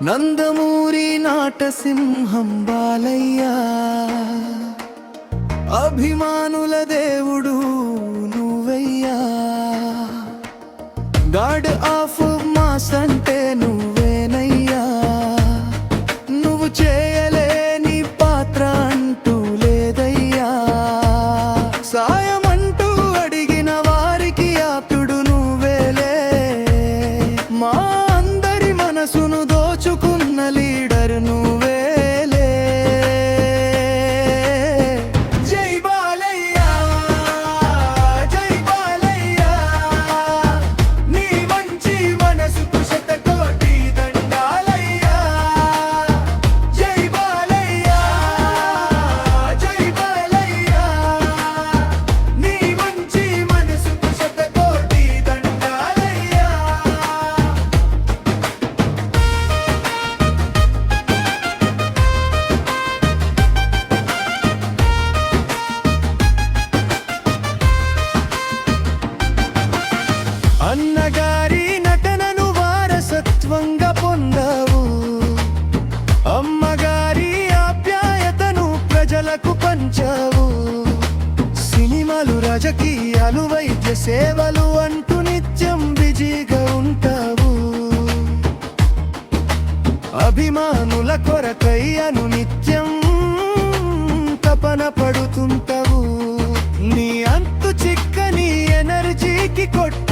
నందమూరి నాటసింహం బాలయ్య, అభిమానుల దేవుడు నువ్వయ్యా. God of mass అంటే నువ్వేనయ్యా. నువ్వు చేయలేని పాత్ర అంటూ లేదయ్యా. సాయమంటూ అడిగిన వారికి ఆప్తుడు నువ్వేలే. మా అందరి మనసును దోచుకున్న లీడర్ నువ్వేలే. జై బాలయ్య, జై బాలయ్య, నీ మంచి మనసుకు శతకోటి దండాలయ్యా. జై బాలయ్య, జై బాలయ్య, నీ మంచి మనసుకు శతకోటి దండాలయ్యా. అన్నగారి నటనను వారసత్వంగా పొందావు. అమ్మగారి ఆప్యాయతను ప్రజలకు పంచావు. సినిమాలు, రాజకీయాలు, వైద్య సేవలు అంటూ నిత్యం బిజీగా ఉంటావు. అభిమానుల కొరకై అనునిత్యం తపన పడుతుంటావు. నీ అంతు చిక్కని ఎనర్జీకి కొట్టు